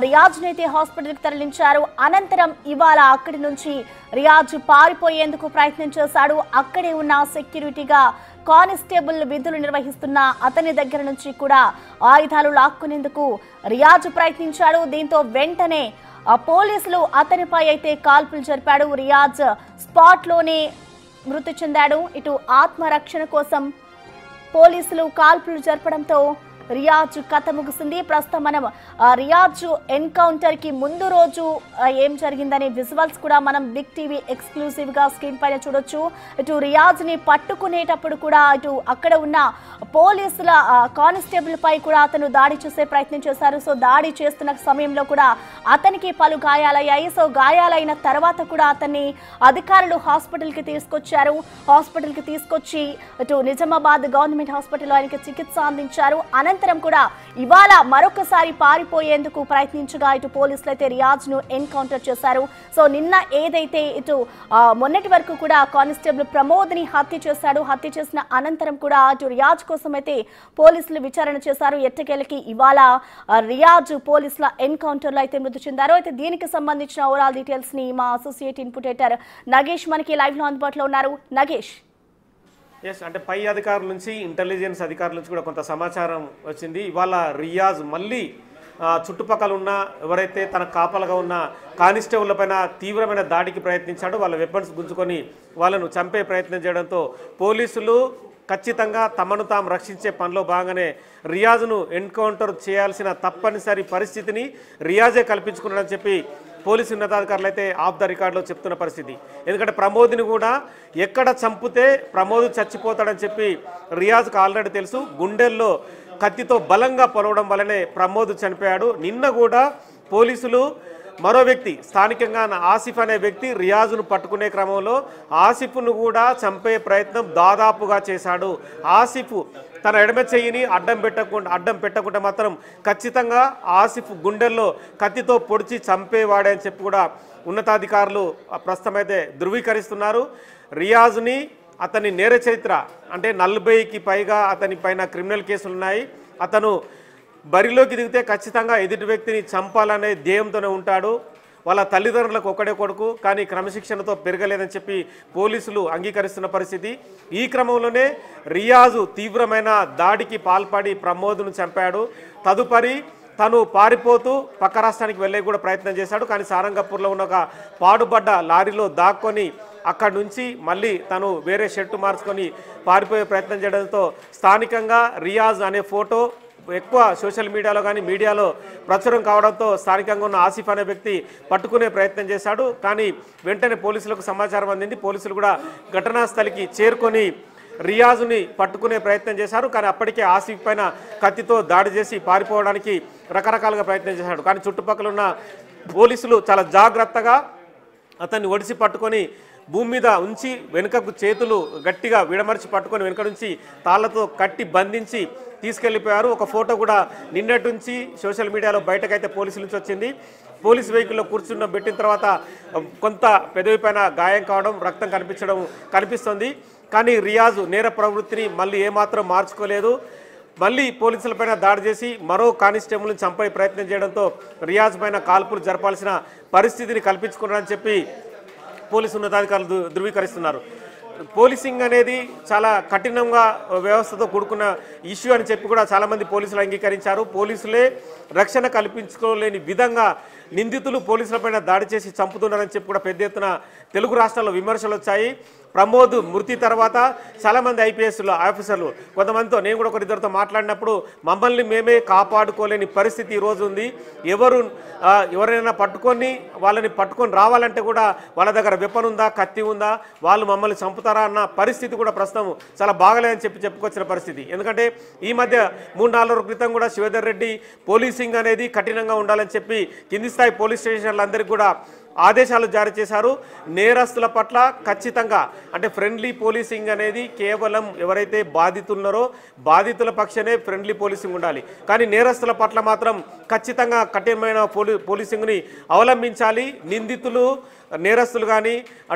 రియాజ్ నైతే హాస్పిటల్కి తరలించారు. అనంతరం ఇవాళ అక్కడి నుంచి రియాజ్ పారిపోయేందుకు ప్రయత్నం చేశాడు. అక్కడే ఉన్న సెక్యూరిటీగా కానిస్టేబుల్ విధులు నిర్వహిస్తున్న అతని దగ్గర నుంచి కూడా ఆయుధాలు లాక్కునేందుకు రియాజ్ ప్రయత్నించాడు. దీంతో వెంటనే పోలీసులు అతనిపై అయితే కాల్పులు జరిపాడు. రియాజ్ స్పాట్లోనే మృతి చెందాడు. ఇటు ఆత్మరక్షణ కోసం పోలీసులు కాల్పులు జరపడంతో రియాజ్ కథ ముగిసింది. ప్రస్తుతం మనం రియాజ్ ఎన్కౌంటర్ కి ముందు రోజు ఏం జరిగిందనే విజువల్స్ కూడా మనం బిగ్ టీవీ ఎక్స్క్లూసివ్ గా స్క్రీన్ పైన చూడొచ్చు. ఇటు రియాజ్ ని పట్టుకునేటప్పుడు కూడా ఇటు అక్కడ ఉన్న పోలీసుల కానిస్టేబుల్ పై కూడా అతను దాడి చేసే ప్రయత్నం చేశారు. సో దాడి చేస్తున్న సమయంలో కూడా అతనికి పలు గాయాలయ్యాయి. సో గాయాలైన తర్వాత కూడా అతన్ని అధికారులు హాస్పిటల్ కి తీసుకొచ్చారు. హాస్పిటల్ కి తీసుకొచ్చి ఇటు నిజామాబాద్ గవర్నమెంట్ హాస్పిటల్లో ఆయనకి చికిత్స అందించారు. అనంతరం కూడా ఇవాళ మరొకసారి పారిపోయేందుకు ప్రయత్నించగా ఇటు పోలీసులు అయితే రియాజ్ ను ఎన్కౌంటర్ చేశారు. సో నిన్న ఏదైతే ఇటు మొన్నటి వరకు కూడా కానిస్టేబుల్ ప్రమోద్ ని హత్య చేశాడు. హత్య చేసిన అనంతరం కూడా ఇటు రియాజ్ కోసం అయితే పోలీసులు విచారణ చేశారు. ఎట్టకేలకి ఇవాళ రియాజ్ పోలీసుల ఎన్కౌంటర్ లో అయితే మృతి చెందారు. అయితే దీనికి సంబంధించిన ఓవరాల్ డీటెయిల్స్ ని మా అసోసియేట్ ఇన్పుటేటర్ నగేష్ మనకి లైవ్ లో అందుబాటులో ఉన్నారు. నగేష్, ఎస్, అంటే పై అధికారుల నుంచి ఇంటెలిజెన్స్ అధికారుల నుంచి కూడా కొంత సమాచారం వచ్చింది. ఇవాళ రియాజ్ మళ్ళీ చుట్టుపక్కల ఉన్న ఎవరైతే తన కాపలుగా ఉన్న కానిస్టేబుల్ పైన తీవ్రమైన దాడికి ప్రయత్నించాడో వాళ్ళ వెపన్స్ గుంజుకొని వాళ్ళను చంపే ప్రయత్నం చేయడంతో పోలీసులు ఖచ్చితంగా తమను తాము రక్షించే పనిలో భాగంగానే రియాజ్ను ఎన్కౌంటర్ చేయాల్సిన తప్పనిసరి పరిస్థితిని రియాజే కల్పించుకున్నాడని చెప్పి పోలీసు ఉన్నతాధికారులు అయితే ఆఫ్ ద రికార్డులో చెప్తున్న పరిస్థితి. ఎందుకంటే ప్రమోద్ని కూడా ఎక్కడ చంపితే ప్రమోద్ చచ్చిపోతాడని చెప్పి రియాజ్కు ఆల్రెడీ తెలుసు. గుండెల్లో కత్తితో బలంగా పొలవడం వల్లనే ప్రమోద్ చనిపోయాడు. నిన్న కూడా పోలీసులు మరో వ్యక్తి స్థానికంగా ఆసిఫ్ అనే వ్యక్తి రియాజ్ను పట్టుకునే క్రమంలో ఆసిఫ్ను కూడా చంపే ప్రయత్నం దాదాపుగా చేశాడు. ఆసిఫ్ తన ఎడమ చెయ్యిని అడ్డం పెట్టకుండా మాత్రం ఖచ్చితంగా ఆసిఫ్ గుండెల్లో కత్తితో పొడిచి చంపేవాడే అని చెప్పి కూడా ఉన్నతాధికారులు ప్రస్తుతం అయితే ధృవీకరిస్తున్నారు. రియాజ్ని అతని నేర చరిత్ర అంటే 40కి పైగా అతని పైన క్రిమినల్ కేసులు ఉన్నాయి. అతను బరిలోకి దిగితే ఖచ్చితంగా ఎదుటి వ్యక్తిని చంపాలనే ధ్యేయంతోనే ఉంటాడు. వాళ్ళ తల్లిదండ్రులకు ఒక్కడే కొడుకు, కానీ క్రమశిక్షణతో పెరగలేదని చెప్పి పోలీసులు అంగీకరిస్తున్న పరిస్థితి. ఈ క్రమంలోనే రియాజు తీవ్రమైన దాడికి పాల్పడి ప్రమోద్ను చంపాడు. తదుపరి తను పారిపోతూ పక్క రాష్ట్రానికి వెళ్ళే కూడా ప్రయత్నం చేశాడు. కానీ సారంగపూర్లో ఉన్న ఒక పాడుబడ్డ లారీలో దాక్కొని అక్కడి నుంచి మళ్ళీ తను వేరే షర్టు మార్చుకొని పారిపోయే ప్రయత్నం చేయడంతో స్థానికంగా రియాజ్ అనే ఫోటో ఎక్కువ సోషల్ మీడియాలో కానీ మీడియాలో ప్రచురం కావడంతో స్థానికంగా ఉన్న ఆసిఫ్ అనే వ్యక్తి పట్టుకునే ప్రయత్నం చేశాడు. కానీ వెంటనే పోలీసులకు సమాచారం అందింది. పోలీసులు కూడా ఘటనా స్థలికి చేరుకొని రియాజ్ని పట్టుకునే ప్రయత్నం చేశారు. కానీ అప్పటికే ఆసిఫ్ పైన కత్తితో దాడి చేసి పారిపోవడానికి రకరకాలుగా ప్రయత్నం చేశాడు. కానీ చుట్టుపక్కల ఉన్న పోలీసులు చాలా జాగ్రత్తగా అతన్ని ఒడిసి పట్టుకొని భూమి మీద ఉంచి వెనుకకు చేతులు గట్టిగా విడమర్చి పట్టుకొని వెనుక నుంచి తాళ్లతో కట్టి బంధించి తీసుకెళ్లిపోయారు. ఒక ఫోటో కూడా నిన్నటి నుంచి సోషల్ మీడియాలో బయటకైతే పోలీసుల నుంచి వచ్చింది. పోలీస్ వెహికల్లో పెట్టిన తర్వాత కొంత పెదవి పైన గాయం కావడం, రక్తం కనిపిస్తుంది. కానీ రియాజ్ నేర ప్రవృత్తిని మళ్ళీ ఏమాత్రం మార్చుకోలేదు. మళ్ళీ పోలీసులపైన దాడి చేసి మరో కానిస్టేబుల్ని చంపే ప్రయత్నం చేయడంతో రియాజ్ పైన కాల్పులు జరపాల్సిన పరిస్థితిని కల్పించుకున్నారని చెప్పి పోలీసు ఉన్నతాధికారులు ధృవీకరిస్తున్నారు. పోలీసింగ్ అనేది చాలా కఠినంగా వ్యవస్థతో కూడుకున్న ఇష్యూ అని చెప్పి కూడా చాలామంది పోలీసులు అంగీకరించారు. పోలీసులే రక్షణ కల్పించుకోలేని విధంగా నిందితులు పోలీసులపైన దాడి చేసి చంపుతున్నారని చెప్పి కూడా పెద్ద ఎత్తున తెలుగు రాష్ట్రాల్లో విమర్శలు వచ్చాయి. ప్రమోద్ మృతి తర్వాత చాలామంది ఐపీఎస్లు ఆఫీసర్లు కొంతమందితో నేను కూడా ఒకరిద్దరితో మాట్లాడినప్పుడు మమ్మల్ని మేమే కాపాడుకోలేని పరిస్థితి ఈరోజు ఉంది. ఎవరైనా వాళ్ళని పట్టుకొని రావాలంటే కూడా వాళ్ళ దగ్గర వెపన్ ఉందా, కత్తి ఉందా, వాళ్ళు మమ్మల్ని చంపుతారా అన్న పరిస్థితి కూడా ప్రస్తుతం చాలా బాగలేదని చెప్పుకొచ్చిన పరిస్థితి. ఎందుకంటే ఈ మధ్య 3-4 రోజుల క్రితం కూడా శివధర్ రెడ్డి పోలీసింగ్ అనేది కఠినంగా ఉండాలని చెప్పి కింది స్థాయి పోలీస్ స్టేషన్లందరికీ కూడా ఆదేశాలు జారీ చేశారు. నేరస్తుల పట్ల ఖచ్చితంగా అంటే ఫ్రెండ్లీ పోలీసింగ్ అనేది కేవలం ఎవరైతే బాధితులున్నారో బాధితుల పక్షనే ఫ్రెండ్లీ పోలీసింగ్ ఉండాలి. కానీ నేరస్తుల పట్ల మాత్రం ఖచ్చితంగా కఠినమైన పోలీసింగ్ని అవలంబించాలి. నిందితులు నేరస్తులు కానీ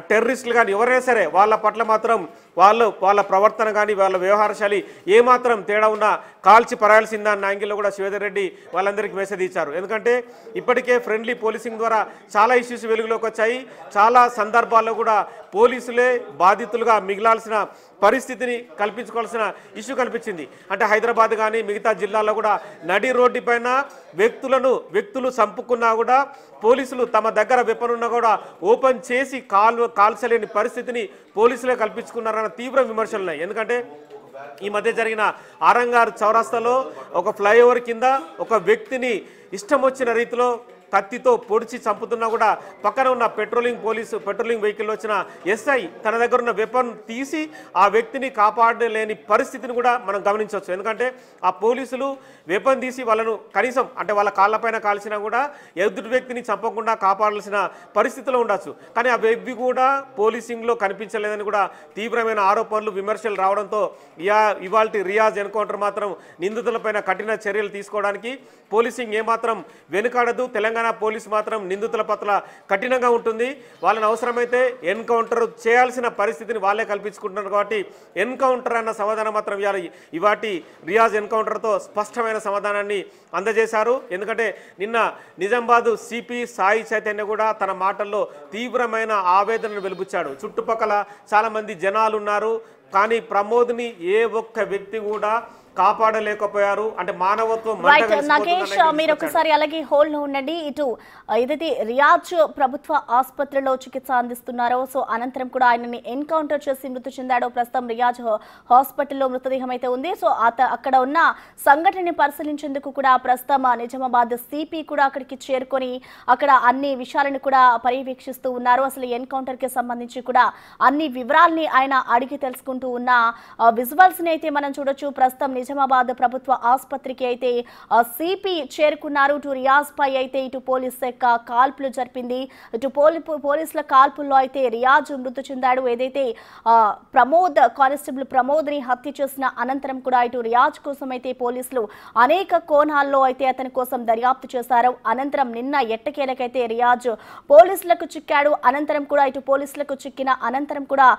టెర్రరిస్టులు కానీ ఎవరైనా సరే వాళ్ళ పట్ల మాత్రం వాళ్ళ ప్రవర్తన కానీ వాళ్ళ వ్యవహారశాలి ఏమాత్రం తేడా ఉన్నా కాల్చి పరాయాల్సిందన్న యాంగిల్లో కూడా శ్రీధర్ రెడ్డి వాళ్ళందరికీ మెసేజ్ ఇచ్చారు. ఎందుకంటే ఇప్పటికే ఫ్రెండ్లీ పోలీసింగ్ ద్వారా చాలా ఇష్యూస్ వెలుగులోకి వచ్చాయి. చాలా సందర్భాల్లో కూడా పోలీసులే బాధితులుగా మిగిలాల్సిన పరిస్థితిని కల్పించుకోవాల్సిన ఇష్యూ కల్పించింది. అంటే హైదరాబాద్ కానీ మిగతా జిల్లాల్లో కూడా నడి రోడ్డు పైన వ్యక్తులు చంపుకున్నా కూడా పోలీసులు తమ దగ్గర వెపన్ ఉన్నా కూడా ఓపెన్ చేసి కాల్చలేని పరిస్థితిని పోలీసులే కల్పించుకున్నారన్న తీవ్ర విమర్శలు ఉన్నాయి. ఎందుకంటే ఈ మధ్య జరిగిన ఆరంగార్ చౌరస్తాలో ఒక ఫ్లైఓవర్ కింద ఒక వ్యక్తిని ఇష్టం వచ్చిన రీతిలో కత్తితో పొడిచి చంపుతున్నా కూడా పక్కన ఉన్న పెట్రోలింగ్ వెహికల్లో వచ్చిన ఎస్ఐ తన దగ్గర ఉన్న వెపన్ తీసి ఆ వ్యక్తిని కాపాడలేని పరిస్థితిని కూడా మనం గమనించవచ్చు. ఎందుకంటే ఆ పోలీసులు వెపన్ తీసి వాళ్ళను కనీసం అంటే వాళ్ళ కాళ్ళపైన కాల్చినా కూడా ఎదుటి వ్యక్తిని చంపకుండా కాపాడాల్సిన పరిస్థితిలో ఉండొచ్చు. కానీ ఆ వ్యక్తి కూడా పోలీసింగ్లో కనిపించలేదని కూడా తీవ్రమైన ఆరోపణలు విమర్శలు రావడంతో ఇవాల్టి రియాజ్ ఎన్కౌంటర్ మాత్రం నిందితులపైన కఠిన చర్యలు తీసుకోవడానికి పోలీసింగ్ ఏమాత్రం వెనుకాడదు. తెలంగాణ పోలీసు మాత్రం నిందితుల పట్ల కఠినంగా ఉంటుంది. వాళ్ళని అవసరమైతే ఎన్కౌంటర్ చేయాల్సిన పరిస్థితిని వాళ్ళే కల్పించుకుంటున్నారు. కాబట్టి ఎన్కౌంటర్ అన్న సమాధానం మాత్రం ఇవాటి రియాజ్ ఎన్కౌంటర్తో స్పష్టమైన సమాధానాన్ని అందజేశారు. ఎందుకంటే నిన్న నిజామాబాద్ సిపి సాయి చైతన్య కూడా తన మాటల్లో తీవ్రమైన ఆవేదనను వెలుబుచ్చాడు. చుట్టుపక్కల చాలా మంది జనాలు ఉన్నారు, కానీ ప్రమోద్ని ఏ ఒక్క వ్యక్తి కూడా కాపాడలేకపోయారు. అంటే మానవత్వం నగేష్, మీరు ఒకసారి అలాగే హోల్డ్ లో ఉండండి. ఇటు ఏదైతే రియాజ్ ప్రభుత్వ ఆసుపత్రిలో చికిత్స అందిస్తున్నారో సో అనంతరం కూడా ఆయనని ఎన్కౌంటర్ చేసి మృతి చెందాడో. ప్రస్తుతం రియాజ్ హాస్పిటల్లో మృతదేహం అయితే ఉంది. సో అక్కడ ఉన్న సంఘటనని పరిశీలించేందుకు కూడా ప్రస్తుతం నిజామాబాద్ సిపి కూడా అక్కడికి చేరుకొని అక్కడ అన్ని విషయాలను కూడా పర్యవేక్షిస్తూ ఉన్నారు. అసలు ఎన్కౌంటర్ కి సంబంధించి కూడా అన్ని వివరాల్ని ఆయన అడిగి తెలుసుకుంటూ ఉన్న విజువల్స్ ని అయితే మనం చూడొచ్చు. ప్రస్తుతం నిజామాబాద్ ప్రభుత్వ ఆసుపత్రికి అయితే సిపి చేరుకున్నారు. ఇటు రియాజ్ పై అయితే ఇటు పోలీస్ శాఖ కాల్పులు జరిపింది. ఇటు పోలీసుల కాల్పుల్లో అయితే రియాజ్ మృతి చెందాడు. ఏదైతే కానిస్టేబుల్ ప్రమోద్ ని హత్య చేసిన అనంతరం కూడా ఇటు రియాజ్ కోసం అయితే పోలీసులు అనేక కోణాల్లో అయితే అతని కోసం దర్యాప్తు చేశారు. అనంతరం నిన్న ఎట్టకేలకైతే రియాజ్ పోలీసులకు చిక్కాడు. అనంతరం కూడా ఇటు పోలీసులకు చిక్కిన అనంతరం కూడా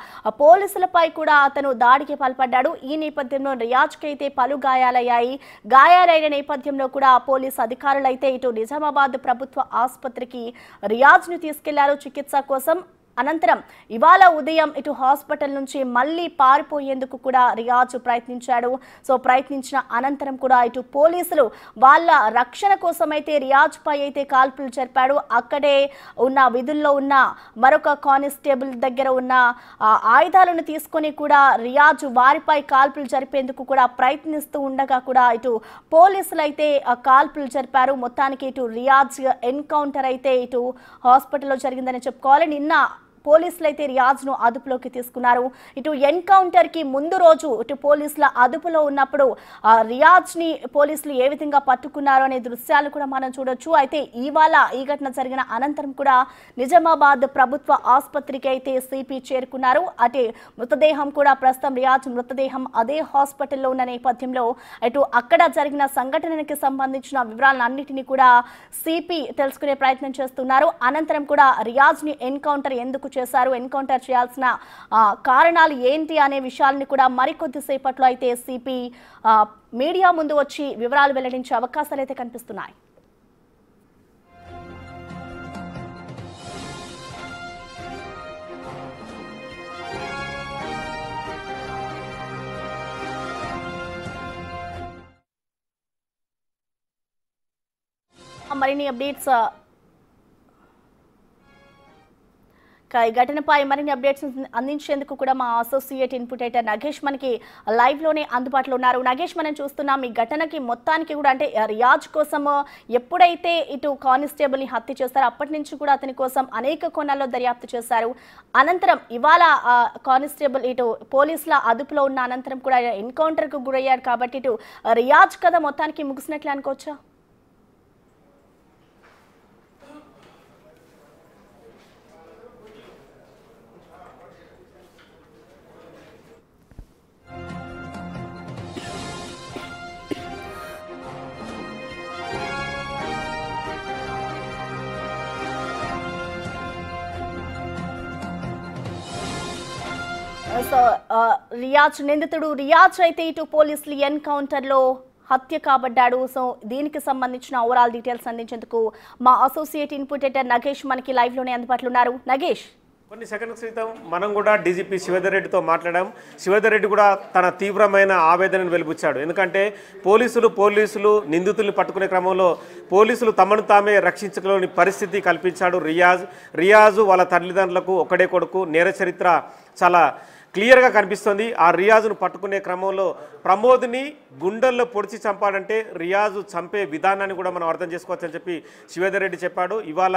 పోలీసులపై కూడా అతను దాడికి పాల్పడ్డాడు. ఈ నేపథ్యంలో రియాజ్ కి అయితే పలు గాయాలైన నేపథ్యంలో కూడా పోలీసు అధికారులు అయితే ఇటు నిజామాబాద్ ప్రభుత్వ ఆసుపత్రికి రియాజ్ ను తీసుకెళ్లారు చికిత్స కోసం. అనంతరం ఇవాళ ఉదయం ఇటు హాస్పిటల్ నుంచి మళ్ళీ పారిపోయేందుకు కూడా రియాజ్ ప్రయత్నించాడు. సో ప్రయత్నించిన అనంతరం కూడా ఇటు పోలీసులు వాళ్ళ రక్షణ కోసం అయితే రియాజ్ పై అయితే కాల్పులు జరిపాడు. అక్కడే ఉన్న విధుల్లో ఉన్న మరొక కానిస్టేబుల్ దగ్గర ఉన్న ఆయుధాలను తీసుకొని కూడా రియాజ్ వారిపై కాల్పులు జరిపేందుకు కూడా ప్రయత్నిస్తూ ఉండగా కూడా ఇటు పోలీసులు అయితే కాల్పులు జరిపారు. మొత్తానికి ఇటు రియాజ్ ఎన్కౌంటర్ అయితే ఇటు హాస్పిటల్లో జరిగిందని చెప్పుకోవాలి. నిన్న పోలీసులు అయితే రియాజ్ ను అదుపులోకి తీసుకున్నారు. ఇటు ఎన్కౌంటర్ కి ముందు రోజు ఇటు పోలీసుల అదుపులో ఉన్నప్పుడు రియాజ్ ని పోలీసులు ఏ విధంగా పట్టుకున్నారు అనే దృశ్యాలు కూడా మనం చూడొచ్చు. అయితే ఇవాళ ఈ ఘటన జరిగిన అనంతరం కూడా నిజామాబాద్ ప్రభుత్వ ఆసుపత్రికి అయితే సిపి చేరుకున్నారు. అటే మృతదేహం కూడా ప్రస్తుతం రియాజ్ మృతదేహం అదే హాస్పిటల్లో ఉన్న నేపథ్యంలో ఇటు అక్కడ జరిగిన సంఘటనకి సంబంధించిన వివరాలన్నింటినీ కూడా సిపి తెలుసుకునే ప్రయత్నం చేస్తున్నారు. అనంతరం కూడా రియాజ్ ని ఎన్కౌంటర్ ఎందుకు చేశారు, ఎన్కౌంటర్ చేయాల్సిన కారణాలు ఏంటి అనే విషయాలను కూడా మరికొద్దిసేపట్లో అయితే సిపి మీడియా ముందు వచ్చి వివరాలు వెల్లడించే అవకాశాలు అయితే కనిపిస్తున్నాయి. మరిన్ని అప్డేట్స్ ఈ ఘటనపై మరిన్ని అప్డేట్స్ అందించేందుకు కూడా మా అసోసియేట్ ఇన్పుట్ ఎడిటర్ నగేష్ మనకి లైవ్ లోనే అందుబాటులో ఉన్నారు. నగేష్, మనం చూస్తున్నాం ఈ ఘటనకి మొత్తానికి కూడా అంటే రియాజ్ కోసం ఎప్పుడైతే ఇటు కానిస్టేబుల్ ని హత్య చేస్తారో అప్పటి నుంచి కూడా అతని కోసం అనేక కోణాల్లో దర్యాప్తు చేశారు. అనంతరం ఇవాళ కానిస్టేబుల్ ఇటు పోలీసుల అదుపులో ఉన్న అనంతరం కూడా ఎన్కౌంటర్ కు గురయ్యాడు. కాబట్టి ఇటు రియాజ్ కథ మొత్తానికి ముగిసినట్లే అనుకోవచ్చా? సో రియాజ్ నిందితుడు రియాజ్ అయితే ఇటు పోలీసులు ఎన్కౌంటర్ లో హత్య కాబడ్డాడు. సో దీనికి సంబంధించిన ఓవరాల్ డీటెయిల్స్ అందించేందుకు మా అసోసియేట్ ఇన్పుట్ ఎడిటర్ నగేష్ మనకి లైవ్ లోనే అందుబాటులో ఉన్నారు. నగేష్, కొన్ని సెకండ్స్ క్రితం మనం కూడా డీజీపీ శివేందర్ రెడ్డితో మాట్లాడాం. శివేందర్ రెడ్డి కూడా తన తీవ్రమైన ఆవేదనను వెలిబుచ్చాడు. ఎందుకంటే పోలీసులు నిందితుల్ని పట్టుకునే క్రమంలో పోలీసులు తమను తామే రక్షించుకోలేని పరిస్థితి కల్పించాడు రియాజు వాళ్ళ తల్లిదండ్రులకు ఒకడే కొడుకు. నేర చరిత్ర చాలా క్లియర్గా కనిపిస్తుంది. ఆ రియాజును పట్టుకునే క్రమంలో ప్రమోద్ని గుండెల్లో పొడిచి చంపాడంటే రియాజు చంపే విధానాన్ని కూడా మనం అర్థం చేసుకోవచ్చని చెప్పి శివేందర్ రెడ్డి చెప్పాడు. ఇవాళ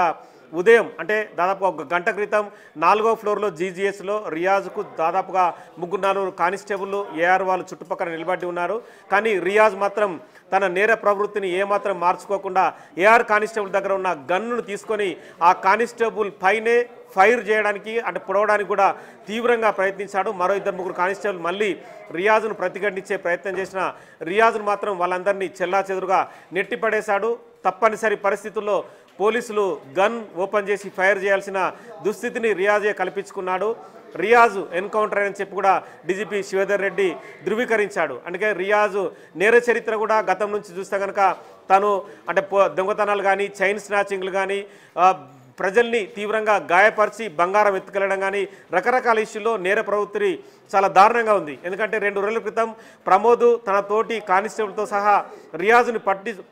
ఉదయం అంటే దాదాపు ఒక గంట క్రితం 4వ ఫ్లోర్లో జీజీఎస్లో రియాజ్కు దాదాపుగా 3-4 కానిస్టేబుల్ ఏఆర్ వాళ్ళు చుట్టుపక్కల నిలబడి ఉన్నారు. కానీ రియాజ్ మాత్రం తన నేర ప్రవృత్తిని ఏమాత్రం మార్చుకోకుండా ఏఆర్ కానిస్టేబుల్ దగ్గర ఉన్న గన్నును తీసుకొని ఆ కానిస్టేబుల్ పైనే ఫైర్ చేయడానికి అంటే పొడవడానికి కూడా తీవ్రంగా ప్రయత్నించాడు. మరో 2-3 కానిస్టేబుల్ మళ్ళీ రియాజ్ను ప్రతిఘటించే ప్రయత్నం చేసిన రియాజ్ను మాత్రం వాళ్ళందరినీ చెల్లాచెదురుగా నెట్టిపడేశాడు. తప్పనిసరి పరిస్థితుల్లో పోలీసులు గన్ ఓపెన్ చేసి ఫైర్ చేయాల్సిన దుస్థితిని రియాజే కల్పించుకున్నాడు. రియాజు ఎన్కౌంటర్ అని చెప్పి కూడా డీజీపీ శివేందర్ రెడ్డి ధృవీకరించాడు. అందుకే రియాజు నేర చరిత్ర కూడా గతం నుంచి చూస్తే కనుక తను అంటే దొంగతనాలు కానీ చైన్ స్నాచింగ్లు కానీ ప్రజల్ని తీవ్రంగా గాయపరిచి బంగారం ఎత్తుకెళ్లడం కానీ రకరకాల ఇష్యూల్లో నేర ప్రవృత్తి చాలా దారుణంగా ఉంది. ఎందుకంటే 2 రోజుల క్రితం ప్రమోద్ తన తోటి కానిస్టేబుల్తో సహా రియాజుని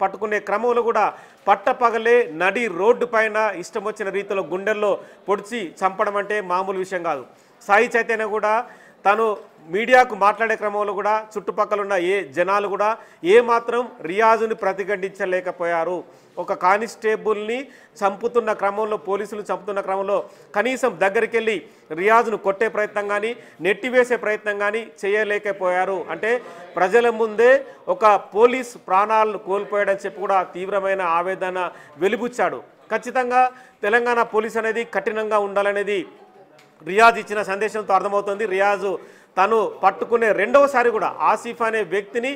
పట్టుకునే క్రమంలో కూడా పట్టపగలే నడి రోడ్డు పైన ఇష్టం వచ్చిన రీతిలో గుండెల్లో పొడిచి చంపడం అంటే మామూలు విషయం కాదు. సాయి చైతన్య కూడా తను మీడియాకు మాట్లాడే క్రమంలో కూడా చుట్టుపక్కల ఉన్న జనాలు కూడా ఏమాత్రం రియాజుని ప్రతిఘటించలేకపోయారు. ఒక కానిస్టేబుల్ని చంపుతున్న క్రమంలో పోలీసులు చంపుతున్న క్రమంలో కనీసం దగ్గరికి వెళ్ళి రియాజును కొట్టే ప్రయత్నం కానీ నెట్టివేసే ప్రయత్నం కానీ చేయలేకపోయారు. అంటే ప్రజల ముందే ఒక పోలీస్ ప్రాణాలను కోల్పోయాడని చెప్పి కూడా తీవ్రమైన ఆవేదన వెలిబుచ్చాడు. ఖచ్చితంగా తెలంగాణ పోలీస్ అనేది కఠినంగా ఉండాలనేది రియాజ్ ఇచ్చిన సందేశంతో అర్థమవుతుంది. రియాజు తను పట్టుకునే రెండవసారి కూడా ఆసిఫ్ అనే వ్యక్తిని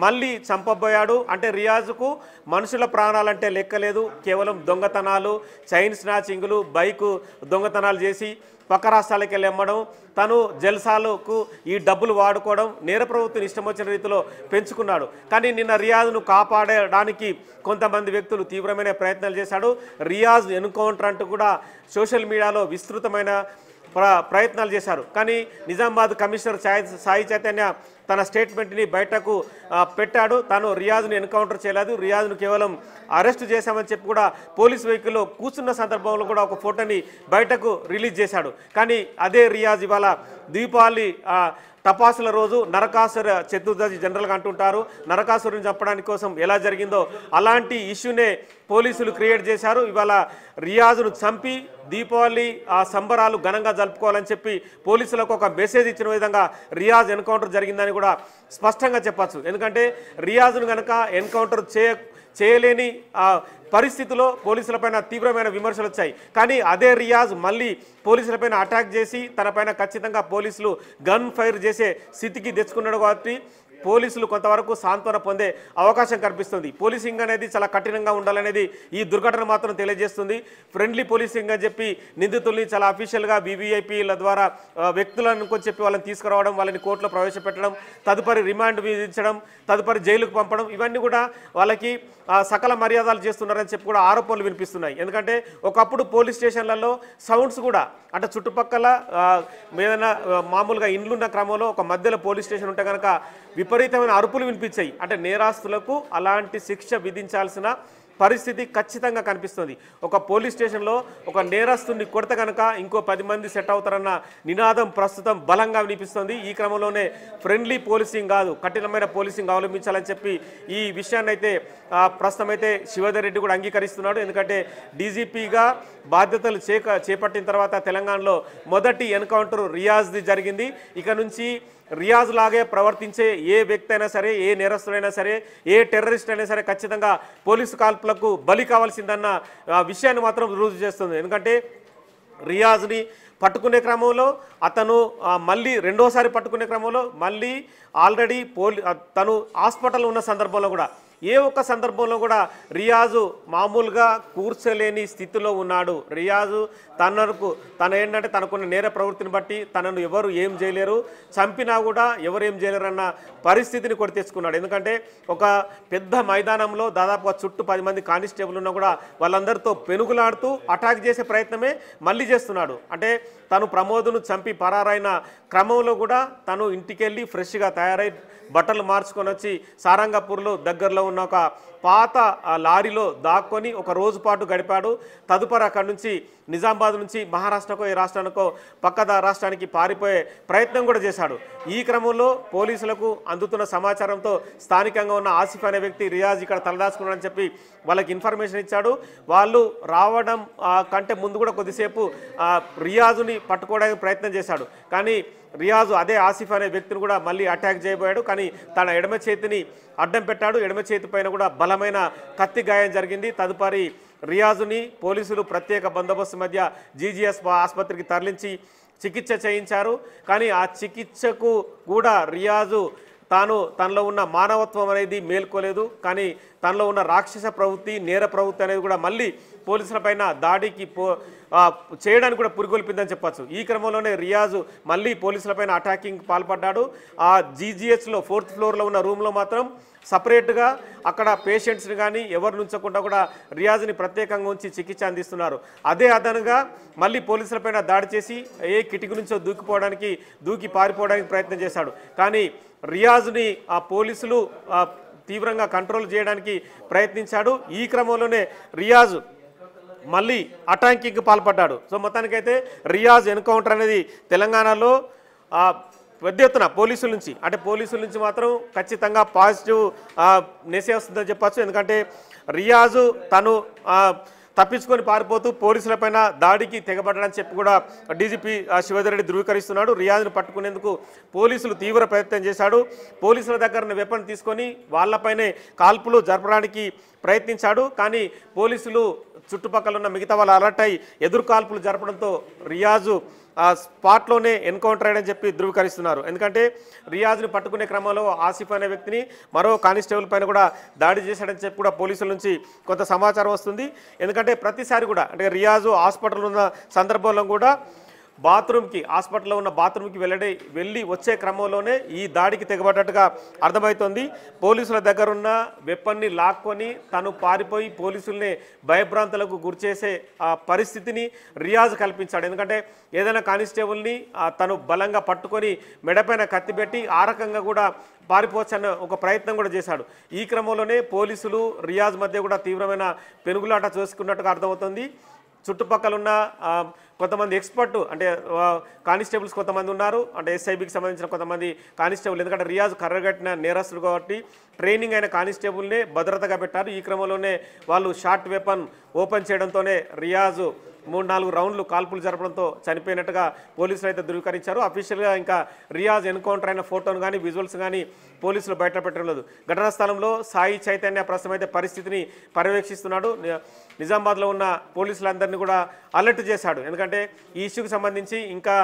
మళ్ళీ చంపబోయాడు. అంటే రియాజుకు మనుషుల ప్రాణాలంటే లెక్కలేదు. కేవలం దొంగతనాలు, చైన్ స్నాచింగ్లు, బైకు దొంగతనాలు చేసి పక్క రాష్ట్రాలకు వెళ్ళి అమ్మడం, తను జల్సాలకు ఈ డబ్బులు వాడుకోవడం, నేర ప్రవృత్తిని ఇష్టం వచ్చిన రీతిలో పెంచుకున్నాడు. కానీ నిన్న రియాజ్ను కాపాడడానికి కొంతమంది వ్యక్తులు తీవ్రమైన ప్రయత్నాలు చేశాడు. రియాజ్ ఎన్కౌంటర్ అంటూ కూడా సోషల్ మీడియాలో విస్తృతమైన ప్రయత్నాలు చేశారు. కానీ నిజామాబాద్ కమిషనర్ సాయి చైతన్య తన స్టేట్మెంట్ని బయటకు పెట్టాడు. తాను రియాజ్ను ఎన్కౌంటర్ చేయలేదు, రియాజ్ను కేవలం అరెస్ట్ చేశామని చెప్పి కూడా పోలీస్ వెహికల్లో కూర్చున్న సందర్భంలో కూడా ఒక ఫోటోని బయటకు రిలీజ్ చేశాడు. కానీ అదే రియాజ్ ఇవాళ దీపావళి టపాసుల రోజు నరకాసుర చతుర్దశి జనరల్గా అంటుంటారు. నరకాసురుని చంపడానికి కోసం ఎలా జరిగిందో అలాంటి ఇష్యూనే పోలీసులు క్రియేట్ చేశారు. ఇవాళ రియాజ్ను చంపి దీపావళి సంబరాలు ఘనంగా జరుపుకోవాలని చెప్పి పోలీసులకు ఒక మెసేజ్ ఇచ్చిన విధంగా రియాజ్ ఎన్కౌంటర్ జరిగిందని కూడా స్పష్టంగా చెప్పచ్చు. ఎందుకంటే రియాజ్ను కనుక ఎన్కౌంటర్ చేయలేని పరిస్థితిలో పోలీసులపైన తీవ్రమైన విమర్శలు వచ్చాయి. కానీ అదే రియాజ్ మళ్ళీ పోలీసులపైన అటాక్ చేసి తనపైన ఖచ్చితంగా పోలీసులు గన్ ఫైర్ చేసే స్థితికి తెచ్చుకున్నాడు. కాబట్టి పోలీసులు కొంతవరకు సాంత్వన పొందే అవకాశం కనిపిస్తుంది. పోలీసింగ్ అనేది చాలా కఠినంగా ఉండాలనేది ఈ దుర్ఘటన మాత్రం తెలియజేస్తుంది. ఫ్రెండ్లీ పోలీసింగ్ అని చెప్పి నిందితుల్ని చాలా అఫీషియల్గా వీవీఐపీల ద్వారా వ్యక్తులను కొని చెప్పి వాళ్ళని తీసుకురావడం, వాళ్ళని కోర్టులో ప్రవేశపెట్టడం, తదుపరి రిమాండ్ విధించడం, తదుపరి జైలుకు పంపడం, ఇవన్నీ కూడా వాళ్ళకి సకల మర్యాదలు చేస్తున్నారని చెప్పి కూడా ఆరోపణలు వినిపిస్తున్నాయి. ఎందుకంటే ఒకప్పుడు పోలీస్ స్టేషన్లలో సౌండ్స్ కూడా అంటే చుట్టుపక్కల ఏదైనా మామూలుగా ఇండ్లున్న క్రమంలో ఒక మధ్యలో పోలీస్ స్టేషన్ ఉంటే కనుక విపరీతమైన అరుపులు వినిపించాయి. అంటే నేరాస్తులకు అలాంటి శిక్ష విధించాల్సిన పరిస్థితి ఖచ్చితంగా కనిపిస్తుంది. ఒక పోలీస్ స్టేషన్లో ఒక నేరస్తుని కొడితే కనుక ఇంకో 10 మంది సెట్ అవుతారన్న నినాదం ప్రస్తుతం బలంగా వినిపిస్తుంది. ఈ క్రమంలోనే ఫ్రెండ్లీ పోలీసింగ్ కాదు కఠినమైన పోలీసింగ్ అవలంబించాలని చెప్పి ఈ విషయాన్ని అయితే ప్రస్తుతం అయితే శివేందర్ రెడ్డి కూడా అంగీకరిస్తున్నాడు. ఎందుకంటే డీజీపీగా బాధ్యతలు చేపట్టిన తర్వాత తెలంగాణలో మొదటి ఎన్కౌంటర్ రియాజ్ది జరిగింది. ఇక నుంచి రియాజ్ లాగే ప్రవర్తించే ఏ వ్యక్తి అయినా సరే, ఏ నేరస్తుడైనా సరే, ఏ టెర్రరిస్ట్ అయినా సరే ఖచ్చితంగా పోలీసు కాల్పులకు బలి కావాల్సిందన్న విషయాన్ని మాత్రం రుజువు చేస్తుంది. ఎందుకంటే రియాజ్ని పట్టుకునే క్రమంలో అతను మళ్ళీ రెండోసారి పట్టుకునే క్రమంలో మళ్ళీ ఆల్రెడీ తను హాస్పిటల్ ఉన్న సందర్భంలో కూడా ఏ ఒక్క సందర్భంలో కూడా రియాజు మామూలుగా కూర్చోలేని స్థితిలో ఉన్నాడు. రియాజు తన ఏంటంటే తనకున్న నేర ప్రవృత్తిని బట్టి తనను ఎవరు ఏం చేయలేరు, చంపినా కూడా ఎవరు ఏం చేయలేరు అన్న పరిస్థితిని కొని తెచ్చుకున్నాడు. ఎందుకంటే ఒక పెద్ద మైదానంలో దాదాపుగా చుట్టూ 10 మంది కానిస్టేబుల్ ఉన్నా కూడా వాళ్ళందరితో పెనుగులాడుతూ అటాక్ చేసే ప్రయత్నమే మళ్ళీ చేస్తున్నాడు. అంటే తను ప్రమోదును చంపి పరారైన క్రమంలో కూడా తను ఇంటికెళ్ళి ఫ్రెష్గా తయారై బట్టలు మార్చుకొని వచ్చి సారంగపూర్లో దగ్గరలో ఉన్న ఒక పాత లారీలో దాక్కొని ఒక రోజు పాటు గడిపాడు. తదుపరి అక్కడి నుంచి నిజామాబాద్ నుంచి మహారాష్ట్రకో ఏ రాష్ట్రానికో పక్క రాష్ట్రానికి పారిపోయే ప్రయత్నం కూడా చేశాడు. ఈ క్రమంలో పోలీసులకు అందుతున్న సమాచారంతో స్థానికంగా ఉన్న ఆసిఫ్ అనే వ్యక్తి రియాజ్ ఇక్కడ తలదాచుకున్నాడని చెప్పి వాళ్ళకి ఇన్ఫర్మేషన్ ఇచ్చాడు. వాళ్ళు రావడం కంటే ముందు కూడా కొద్దిసేపు రియాజుని పట్టుకోవడానికి ప్రయత్నం చేశాడు. కానీ రియాజు అదే ఆసిఫ్ అనే వ్యక్తిని కూడా మళ్ళీ అటాక్ చేయబోయాడు. కానీ తన ఎడమ చేతిని అడ్డం పెట్టాడు. ఎడమ చేతి పైన కూడా బలమైన కత్తి గాయం జరిగింది. తదుపరి రియాజుని పోలీసులు ప్రత్యేక బందోబస్తు మధ్య జీజీఎస్ ఆసుపత్రికి తరలించి చికిత్స చేయించారు. కానీ ఆ చికిత్సకు కూడా రియాజు తనలో ఉన్న మానవత్వం అనేది మేల్కోలేదు. కానీ తనలో ఉన్న రాక్షస ప్రవృత్తి, నేర ప్రవృత్తి అనేది కూడా మళ్ళీ పోలీసులపైన దాడికి చేయడానికి కూడా పురిగొల్పిందని చెప్పచ్చు. ఈ క్రమంలోనే రియాజు మళ్ళీ పోలీసులపైన అటాకింగ్ పాల్పడ్డాడు. ఆ జీజీహెచ్లో 4th ఫ్లోర్లో ఉన్న రూమ్లో మాత్రం సపరేట్గా అక్కడ పేషెంట్స్ని కానీ ఎవరు నుంచకుండా కూడా రియాజ్ని ప్రత్యేకంగా ఉంచి చికిత్స అందిస్తున్నారు. అదే అదనంగా మళ్ళీ పోలీసులపైన దాడి చేసి ఏ కిటికీ నుంచో దూకి పారిపోవడానికి ప్రయత్నం చేశాడు. కానీ రియాజ్ని ఆ పోలీసులు తీవ్రంగా కంట్రోల్ చేయడానికి ప్రయత్నించాడు. ఈ క్రమంలోనే రియాజ్ మళ్ళీ అటాకింగ్కి పాల్పడ్డాడు. సో మొత్తానికైతే రియాజ్ ఎన్కౌంటర్ అనేది తెలంగాణలో పెద్ద ఎత్తున పోలీసుల నుంచి మాత్రం ఖచ్చితంగా పాజిటివ్ నెసే వస్తుందని చెప్పచ్చు. ఎందుకంటే రియాజు తను తప్పించుకొని పారిపోతూ పోలీసులపైన దాడికి తెగబడ్డాడని చెప్పి కూడా డీజీపీ శివధర్ రెడ్డి ధృవీకరిస్తున్నాడు. రియాజ్ను పట్టుకునేందుకు పోలీసులు తీవ్ర ప్రయత్నం చేశాడు. పోలీసుల దగ్గర వెపన్ తీసుకొని వాళ్ళపైనే కాల్పులు జరపడానికి ప్రయత్నించాడు. కానీ పోలీసులు చుట్టుపక్కల ఉన్న మిగతా వాళ్ళు అలర్ట్ అయి ఎదురు కాల్పులు జరపడంతో రియాజు స్పాట్లోనే ఎన్కౌంటర్ అయ్యాడని చెప్పి ధృవీకరిస్తున్నారు. ఎందుకంటే రియాజ్ని పట్టుకునే క్రమంలో ఆసిఫ్ అనే వ్యక్తిని మరో కానిస్టేబుల్ పైన కూడా దాడి చేశాడని చెప్పి కూడా పోలీసుల నుంచి కొంత సమాచారం వస్తుంది. ఎందుకంటే ప్రతిసారి కూడా అంటే రియాజు హాస్పిటల్లో ఉన్న సందర్భంలో కూడా హాస్పిటల్లో ఉన్న బాత్రూమ్కి వెళ్ళి వచ్చే క్రమంలోనే ఈ దాడికి తెగబడ్డట్టుగా అర్థమవుతోంది. పోలీసుల దగ్గరున్న వెపన్ని లాక్కొని తను పారిపోయి పోలీసుల్ని భయభ్రాంతులకు గురిచేసే ఆ పరిస్థితిని రియాజ్ కల్పించాడు. ఎందుకంటే ఏదైనా కానిస్టేబుల్ని తను బలంగా పట్టుకొని మెడపైన కత్తిపెట్టి ఆ రకంగా కూడా పారిపోవచ్చన్న ఒక ప్రయత్నం కూడా చేశాడు. ఈ క్రమంలోనే పోలీసులు రియాజ్ మధ్య కూడా తీవ్రమైన పెనుగులాట చేసుకున్నట్టుగా అర్థమవుతుంది. చుట్టుపక్కల ఉన్న కొంతమంది ఎక్స్పర్ట్ అంటే కానిస్టేబుల్స్ కొంతమంది ఉన్నారు. అంటే ఎస్ఐబికి సంబంధించిన కొంతమంది కానిస్టేబుల్, ఎందుకంటే రియాజ్ కర్రగట్టిన నేరస్తుడు కాబట్టి ట్రైనింగ్ అయిన కానిస్టేబుల్నే భద్రతగా పెట్టారు. ఈ క్రమంలోనే వాళ్ళు షార్ట్ వెపన్ ఓపెన్ చేయడంతోనే రియాజు 3-4 రౌండ్లు కాల్పులు జరపడంతో చనిపోయినట్టుగా పోలీసులు అయితే ధృవీకరించారు. అఫీషియల్గా ఇంకా రియాజ్ ఎన్కౌంటర్ అయిన ఫోటోను కానీ విజువల్స్ కానీ పోలీసులు బయట పెట్టడం లేదు. ఘటనా స్థలంలో సాయి చైతన్య ప్రస్తుతం అయితే పరిస్థితిని పర్యవేక్షిస్తున్నాడు. నిజామాబాద్లో ఉన్న పోలీసులందరినీ కూడా అలర్ట్ చేశాడు. ఎందుకంటే ఈ ఇష్యూకి సంబంధించి ఇంకా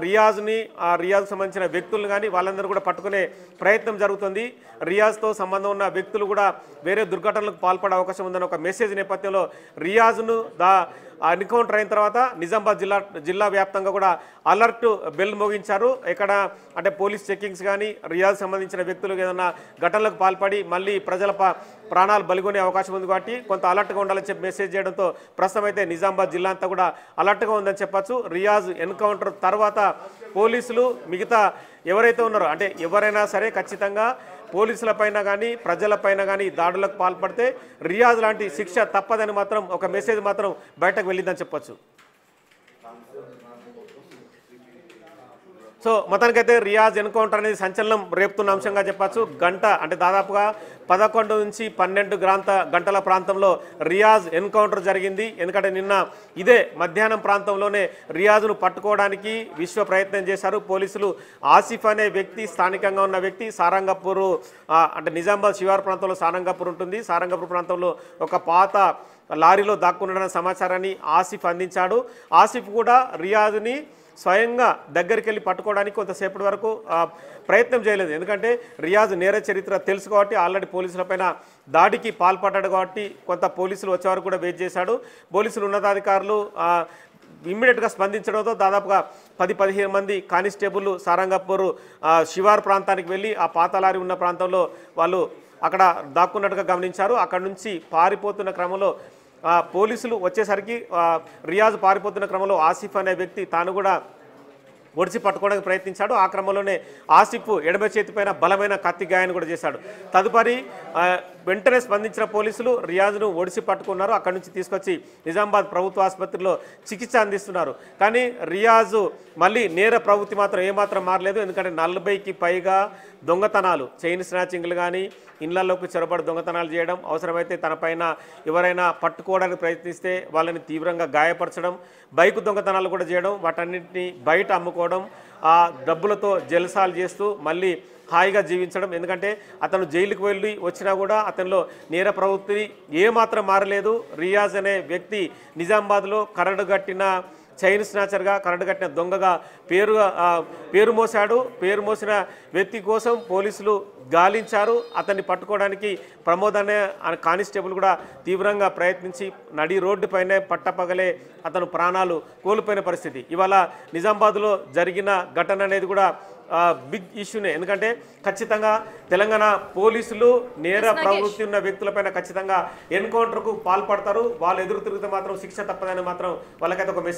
రియాజ్కి సంబంధించిన వ్యక్తులను కానీ వాళ్ళందరూ కూడా పట్టుకునే ప్రయత్నం జరుగుతుంది. రియాజ్తో సంబంధం ఉన్న వ్యక్తులు కూడా వేరే దుర్ఘటనలకు పాల్పడే అవకాశం ఉందని ఒక మెసేజ్ నేపథ్యంలో రియాజ్ను ఎన్కౌంటర్ అయిన తర్వాత నిజామాబాద్ జిల్లా వ్యాప్తంగా కూడా అలర్ట్ బెల్ మోగించారు. ఎక్కడ అంటే పోలీస్ చెకింగ్స్ కానీ రియాజ్ సంబంధించిన వ్యక్తులు ఏదైనా ఘటనలకు పాల్పడి మళ్ళీ ప్రజల ప్రాణాలు బలిగొనే అవకాశం ఉంది కాబట్టి కొంత అలర్ట్గా ఉండాలని చెప్పి మెసేజ్ చేయడంతో ప్రస్తుతం అయితే నిజామాబాద్ జిల్లా అంతా కూడా అలర్ట్గా ఉందని చెప్పచ్చు. రియాజ్ ఎన్కౌంటర్ తర్వాత పోలీసులు మిగతా ఎవరైతే ఉన్నారో అంటే ఎవరైనా సరే ఖచ్చితంగా పోలీసులపైన కానీ ప్రజలపైన కానీ దాడులకు పాల్పడితే రియాజ్ లాంటి శిక్ష తప్పదని మాత్రం ఒక మెసేజ్ మాత్రం బయటకు వెళ్ళిందని చెప్పొచ్చు. సో మొత్తానికైతే రియాజ్ ఎన్కౌంటర్ అనేది సంచలనం రేపుతున్న అంశంగా చెప్పచ్చు. గంట అంటే దాదాపుగా 11 నుంచి 12 గంటల ప్రాంతంలో రియాజ్ ఎన్కౌంటర్ జరిగింది. ఎందుకంటే నిన్న ఇదే మధ్యాహ్నం ప్రాంతంలోనే రియాజ్ను పట్టుకోవడానికి విశ్వ ప్రయత్నం చేశారు పోలీసులు. ఆసిఫ్ అనే వ్యక్తి స్థానికంగా ఉన్న వ్యక్తి సారంగపూర్ అంటే నిజామాబాద్ శివారు ప్రాంతంలో సారంగపూర్ ఉంటుంది. సారంగపూర్ ప్రాంతంలో ఒక పాత లారీలో దాక్కున్న సమాచారాన్ని ఆసిఫ్ అందించాడు. ఆసిఫ్ కూడా రియాజ్ని స్వయంగా దగ్గరికి వెళ్ళి పట్టుకోవడానికి కొంతసేపటి వరకు ప్రయత్నం చేయలేదు. ఎందుకంటే రియాజ్ నేర చరిత్ర తెలుసు కాబట్టి ఆల్రెడీ పోలీసులపైన దాడికి పాల్పడ్డాడు కాబట్టి కొంత పోలీసులు వచ్చేవారు కూడా వెయిట్ చేశాడు. పోలీసులు ఉన్నతాధికారులు ఇమ్మీడియట్గా స్పందించడంతో దాదాపుగా 10-15 మంది కానిస్టేబుల్ సారంగపూర్ శివారు ప్రాంతానికి వెళ్ళి ఆ పాతలారి ఉన్న ప్రాంతంలో వాళ్ళు అక్కడ దాక్కున్నట్టుగా గమనించారు. అక్కడ నుంచి పారిపోతున్న క్రమంలో పోలీసులు వచ్చేసరికి రియాజ్ పారిపోతున్న క్రమంలో ఆసిఫ్ అనే వ్యక్తి తాను కూడా ఒడిసి పట్టుకోవడానికి ప్రయత్నించాడు. ఆ క్రమంలోనే ఆసిఫ్ ఎడమ చేతిపైన బలమైన కత్తి గాయాన్ని కూడా చేశాడు. తదుపరి వెంటనే స్పందించిన పోలీసులు రియాజ్ను ఒడిసి పట్టుకున్నారు. అక్కడి నుంచి తీసుకొచ్చి నిజామాబాద్ ప్రభుత్వ ఆసుపత్రిలో చికిత్స అందిస్తున్నారు. కానీ రియాజు మళ్ళీ నేర ప్రవృత్తి మాత్రం ఏమాత్రం మారలేదు. ఎందుకంటే 40కి పైగా దొంగతనాలు, చైన్ స్నాచింగ్లు కానీ ఇళ్లలోకి చొరబడి దొంగతనాలు చేయడం, అవసరమైతే తనపైన ఎవరైనా పట్టుకోవడానికి ప్రయత్నిస్తే వాళ్ళని తీవ్రంగా గాయపరచడం, బైకు దొంగతనాలు కూడా చేయడం, వాటన్నింటినీ బయట అమ్ముకోవడం, ఆ డబ్బులతో జల్సాలు చేస్తూ మళ్ళీ హాయిగా జీవించడం. ఎందుకంటే అతను జైలుకు వెళ్ళి వచ్చినా కూడా అతనిలో నేర ప్రవృత్తి ఏమాత్రం మారలేదు. రియాజ్ అనే వ్యక్తి నిజామాబాద్లో కరడుగట్టిన చైన్ స్నాచర్గా, కరడుగట్టిన దొంగగా పేరు మోసాడు. పేరు మోసిన వ్యక్తి కోసం పోలీసులు గాలించారు. అతన్ని పట్టుకోవడానికి ప్రమోద్ అనే కానిస్టేబుల్ కూడా తీవ్రంగా ప్రయత్నించి నడి రోడ్డుపైనే పట్టపగలే అతను ప్రాణాలు కోల్పోయిన పరిస్థితి. ఇవాళ నిజామాబాద్లో జరిగిన ఘటన అనేది కూడా బిగ్ ఇష్యూనే. ఎందుకంటే ఖచ్చితంగా తెలంగాణ పోలీసులు నేర ప్రవృత్తి ఉన్న వ్యక్తులపైన ఖచ్చితంగా ఎన్కౌంటర్కు పాల్పడతారు. వాళ్ళు ఎదురు తిరిగితే మాత్రం శిక్ష తప్పదని మాత్రం వాళ్ళకైతే ఒక మెసేజ్